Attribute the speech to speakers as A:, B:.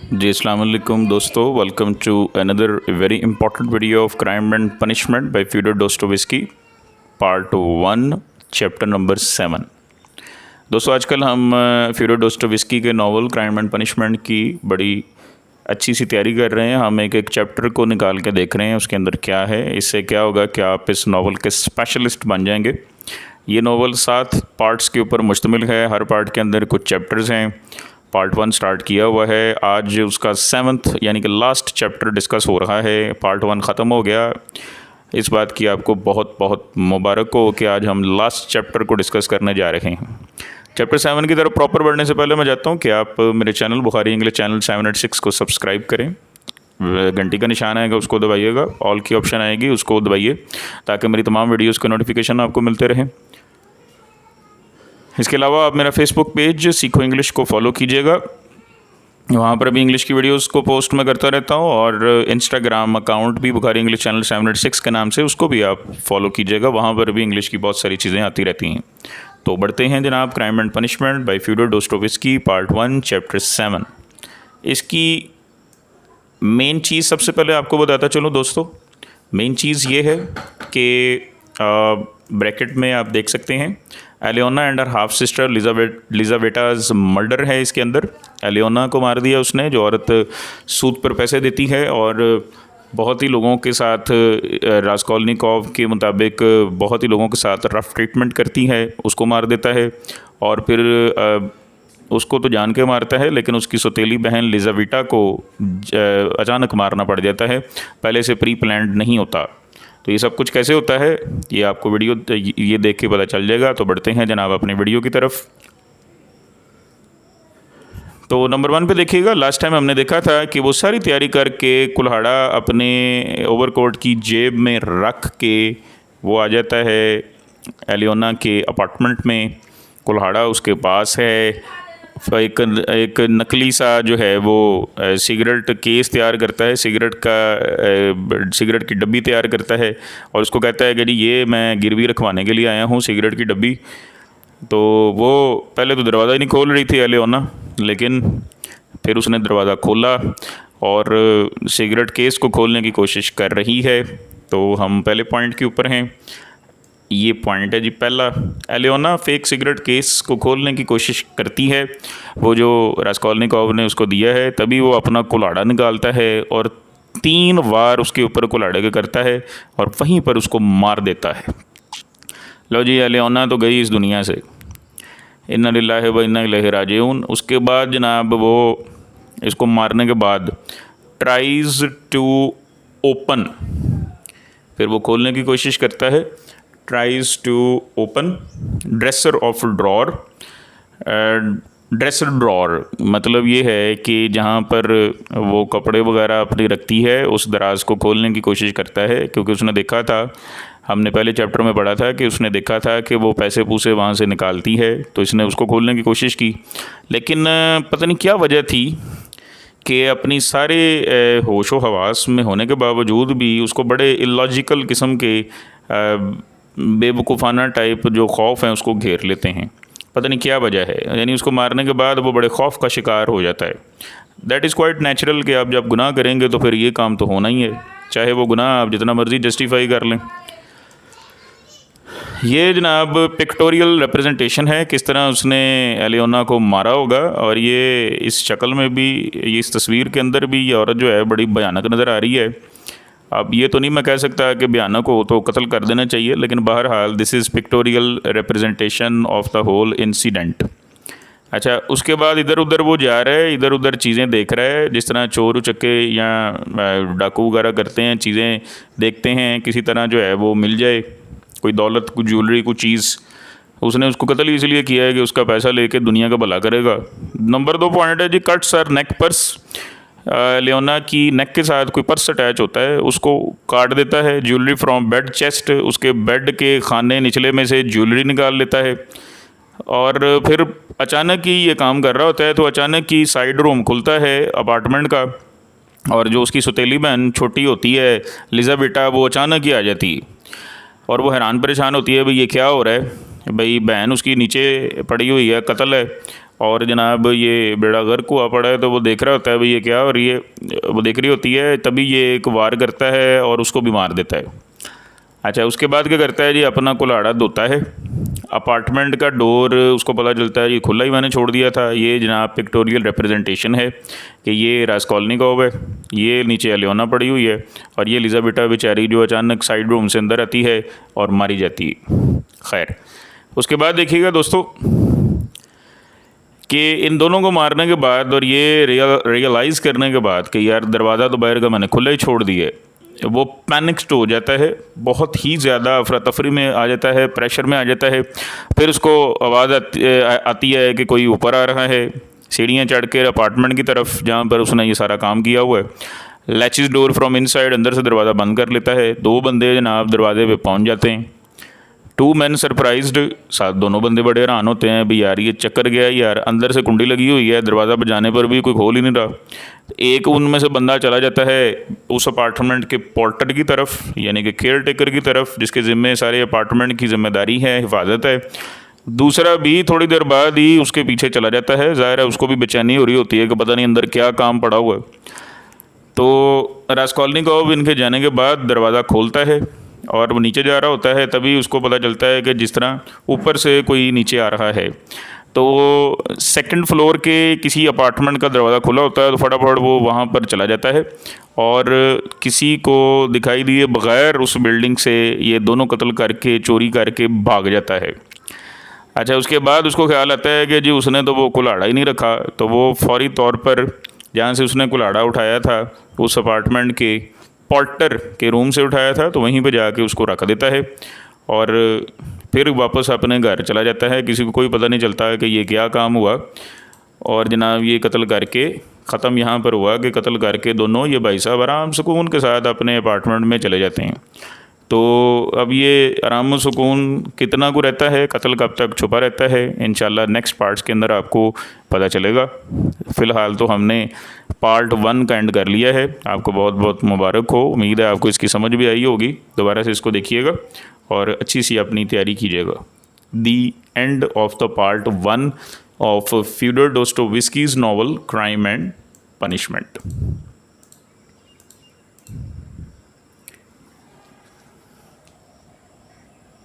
A: जी अस्सलाम वालेकुम दोस्तों, welcome to another very important video of Crime and Punishment by Fyodor Dostoevsky part 1 chapter number 7। दोस्तों आजकल हम फ्योडोर दोस्तोयेव्स्की के नावल क्राइम एंड पनिशमेंट की बड़ी अच्छी सी तैयारी कर रहे हैं। हम एक एक चैप्टर को निकाल के देख रहे हैं उसके अंदर क्या है। इससे क्या होगा कि आप इस नावल के स्पेशलिस्ट बन जाएंगे। ये नावल 7 पार्ट्स के ऊपर मुश्तमिल है। हर पार्ट के अंदर कुछ चैप्टर्स हैं। पार्ट 1 स्टार्ट किया हुआ है, आज उसका 7th यानी कि लास्ट चैप्टर डिस्कस हो रहा है। पार्ट 1 ख़त्म हो गया। इस बात की आपको बहुत बहुत मुबारक हो कि आज हम लास्ट चैप्टर को डिस्कस करने जा रहे हैं। चैप्टर 7 की तरफ प्रॉपर बढ़ने से पहले मैं चाहता हूँ कि आप मेरे चैनल बुखारी इंग्लिश चैनल 786 को सब्सक्राइब करें। घंटी का निशान आएगा उसको दबाइएगा, ऑल की ऑप्शन आएगी उसको दबाइए ताकि मेरी तमाम वीडियोज़ के नोटिफिकेशन आपको मिलते रहें। इसके अलावा आप मेरा फेसबुक पेज सीखो इंग्लिश को फॉलो कीजिएगा, वहाँ पर भी इंग्लिश की वीडियोस को पोस्ट मैं करता रहता हूँ। और इंस्टाग्राम अकाउंट भी बुखारी इंग्लिश चैनल 786 के नाम से, उसको भी आप फॉलो कीजिएगा, वहाँ पर भी इंग्लिश की बहुत सारी चीज़ें आती रहती हैं। तो बढ़ते हैं जनाब, Crime and Punishment by Fyodor Dostoevsky part 1 chapter 7। इसकी मेन चीज़ सबसे पहले आपको बताता चलूँ दोस्तों। मेन चीज़ ये है कि ब्रैकेट में आप देख सकते हैं Alyona and her half sister Lizaveta's murder है। इसके अंदर एलियोना को मार दिया उसने, जो औरत सूद पर पैसे देती है और बहुत ही लोगों के साथ रास्कोल्निकोव के मुताबिक बहुत ही लोगों के साथ रफ़ ट्रीटमेंट करती है, उसको मार देता है। और फिर उसको तो जान के मारता है, लेकिन उसकी सौतेली बहन लिजावेटा को अचानक मारना पड़ जाता है, पहले से प्री प्लान्ड नहीं होता। तो ये सब कुछ कैसे होता है ये आपको वीडियो ये देख के पता चल जाएगा। तो बढ़ते हैं जनाब अपने वीडियो की तरफ। तो नंबर 1 पे देखिएगा, लास्ट टाइम हमने देखा था कि वो सारी तैयारी करके कुल्हाड़ा अपने ओवरकोट की जेब में रख के वो आ जाता है एलियोना के अपार्टमेंट में। कुल्हाड़ा उसके पास है। एक नकली सा जो है वो सिगरेट केस तैयार करता है, सिगरेट की डब्बी तैयार करता है और उसको कहता है कि जी ये मैं गिरवी रखवाने के लिए आया हूँ सिगरेट की डब्बी। तो वो पहले तो दरवाज़ा ही नहीं खोल रही थी एलियोना, लेकिन फिर उसने दरवाज़ा खोला और सिगरेट केस को खोलने की कोशिश कर रही है। तो हम पहले पॉइंट के ऊपर हैं। ये पॉइंट है जी पहला, एलियोना फेक सिगरेट केस को खोलने की कोशिश करती है। वो जो रास्कोल्निकोव ने उसको दिया है, तभी वो अपना कुल्हाड़ा निकालता है और 3 बार उसके ऊपर कुल्हाड़े का करता है और वहीं पर उसको मार देता है। लो जी, एलियोना तो गई इस दुनिया से, इन्ना लिल्लाहि व इन्ना इलैहि राजिऊन। उसके बाद जनाब वो इसको मारने के बाद ट्राइज़ टू ओपन, फिर वो खोलने की कोशिश करता है। Tries to open dresser of drawer. Dresser drawer मतलब ये है कि जहाँ पर वो कपड़े वगैरह अपनी रखती है उस दराज को खोलने की कोशिश करता है, क्योंकि उसने देखा था, हमने पहले चैप्टर में पढ़ा था कि उसने देखा था कि वो पैसे पूसे वहाँ से निकालती है, तो इसने उसको खोलने की कोशिश की। लेकिन पता नहीं क्या वजह थी कि अपनी सारे होशो हवास में होने के बावजूद भी उसको बड़े इलॉजिकल किस्म के बेवकूफ़ाना टाइप जो खौफ हैं उसको घेर लेते हैं। पता नहीं क्या वजह है, यानी उसको मारने के बाद वो बड़े खौफ का शिकार हो जाता है। दैट इज़ क्वाइट नेचुरल कि आप जब गुनाह करेंगे तो फिर ये काम तो होना ही है, चाहे वो गुनाह आप जितना मर्ज़ी जस्टिफाई कर लें। ये जनाब पिक्टोरियल रिप्रेजेंटेशन है किस तरह उसने एलियोना को मारा होगा। और ये इस शक्ल में भी, इस तस्वीर के अंदर भी ये औरत जो है बड़ी भयानक नज़र आ रही है। अब ये तो नहीं मैं कह सकता कि भयानक हो तो कत्ल कर देना चाहिए, लेकिन बहरहाल this is pictorial representation of the whole incident. अच्छा, उसके बाद इधर उधर वो जा रहा है, इधर उधर चीज़ें देख रहा है, जिस तरह चोर उचक्के या डाकू वगैरह करते हैं, चीज़ें देखते हैं, किसी तरह जो है वो मिल जाए कोई दौलत, कोई ज्वेलरी, कोई चीज़। उसने उसको कत्ल इसलिए किया है कि उसका पैसा लेके दुनिया का भला करेगा। नंबर 2 पॉइंट है जी कट्स और नेक पर्स। लियोना की नेक के साथ कोई पर्स अटैच होता है, उसको काट देता है। ज्वेलरी फ्रॉम बेड चेस्ट, उसके बेड के खाने निचले में से ज्वेलरी निकाल लेता है। और फिर अचानक ही ये काम कर रहा होता है तो अचानक ही साइड रूम खुलता है अपार्टमेंट का, और जो उसकी सौतेली बहन छोटी होती है लिजावेटा, वो अचानक ही आ जाती है और वो हैरान परेशान होती है, भाई ये क्या हो रहा है, भाई बहन उसकी नीचे पड़ी हुई है, कत्ल है। और जनाब ये बेड़ा गर्क हुआ पड़ा है, तो वो देख रहा होता है भाई ये क्या, और ये वो देख रही होती है, तभी ये एक वार करता है और उसको भी मार देता है। अच्छा, उसके बाद क्या करता है जी, अपना कुल्हाड़ा धोता है। अपार्टमेंट का डोर उसको पता चलता है ये खुला ही मैंने छोड़ दिया था। ये जनाब पिक्टोरियल रिप्रेजेंटेशन है कि ये रास्कोल्निकोव है, ये नीचे एलियोना पड़ी हुई है, और ये एलिज़ाबेटा बेचारी जो अचानक साइड रूम से अंदर आती है और मारी जाती है। खैर, उसके बाद देखिएगा दोस्तों कि इन दोनों को मारने के बाद और ये रियलाइज़ करने के बाद कि यार दरवाज़ा तो बाहर का मैंने खुला ही छोड़ दिया है, वो पैनिक्ड हो जाता है, बहुत ही ज़्यादा अफरा तफरी में आ जाता है, प्रेशर में आ जाता है। फिर उसको आवाज़ आती है कि कोई ऊपर आ रहा है, सीढ़ियाँ चढ़ के अपार्टमेंट की तरफ जहाँ पर उसने ये सारा काम किया हुआ है। लैचेस डोर फ्रॉम इनसाइड, अंदर से दरवाज़ा बंद कर लेता है। 2 बंदे जनाब दरवाजे पे पहुँच जाते हैं। 2 मैन सरप्राइज्ड, साथ दोनों बंदे बड़े हैरान होते हैं भी यार ये चक्कर गया यार, अंदर से कुंडी लगी हुई है, दरवाज़ा बजाने पर भी कोई खोल ही नहीं रहा। एक उनमें से बंदा चला जाता है उस अपार्टमेंट के पोर्टर की तरफ, यानी कि केयर टेकर की तरफ, जिसके ज़िम्मे सारे अपार्टमेंट की ज़िम्मेदारी है, हिफाजत है। दूसरा भी थोड़ी देर बाद ही उसके पीछे चला जाता है। ज़ाहिर है उसको भी बेचैनी हो रही होती है कि पता नहीं अंदर क्या काम पड़ा हुआ है। तो रास्कोल्निकोव इनके जाने के बाद दरवाज़ा खोलता है और वो नीचे जा रहा होता है, तभी उसको पता चलता है कि जिस तरह ऊपर से कोई नीचे आ रहा है। तो वो सेकंड फ्लोर के किसी अपार्टमेंट का दरवाज़ा खुला होता है, तो फटाफट वो वहाँ पर चला जाता है और किसी को दिखाई दिए बग़ैर उस बिल्डिंग से ये दोनों कत्ल करके, चोरी करके भाग जाता है। अच्छा, उसके बाद उसको ख्याल आता है कि जी उसने तो वो कुल्हाड़ा ही नहीं रखा, तो वो फौरी तौर पर जहाँ से उसने कुल्हाड़ा उठाया था उस अपार्टमेंट के पोर्टर के रूम से उठाया था, तो वहीं पे जाके उसको रख देता है और फिर वापस अपने घर चला जाता है। किसी को कोई पता नहीं चलता है कि ये क्या काम हुआ। और जनाब ये कत्ल करके ख़त्म यहाँ पर हुआ कि कत्ल करके दोनों ये भाई साहब आराम सुकून के साथ अपने अपार्टमेंट में चले जाते हैं। तो अब ये आराम सुकून कितना को रहता है, कत्ल कब तक छुपा रहता है, इंशाल्लाह नेक्स्ट पार्ट्स के अंदर आपको पता चलेगा। फ़िलहाल तो हमने पार्ट 1 का एंड कर लिया है। आपको बहुत बहुत मुबारक हो, उम्मीद है आपको इसकी समझ भी आई होगी। दोबारा से इसको देखिएगा और अच्छी सी अपनी तैयारी कीजिएगा। The end of the part 1 of Fyodor Dostoevsky's novel Crime and punishment.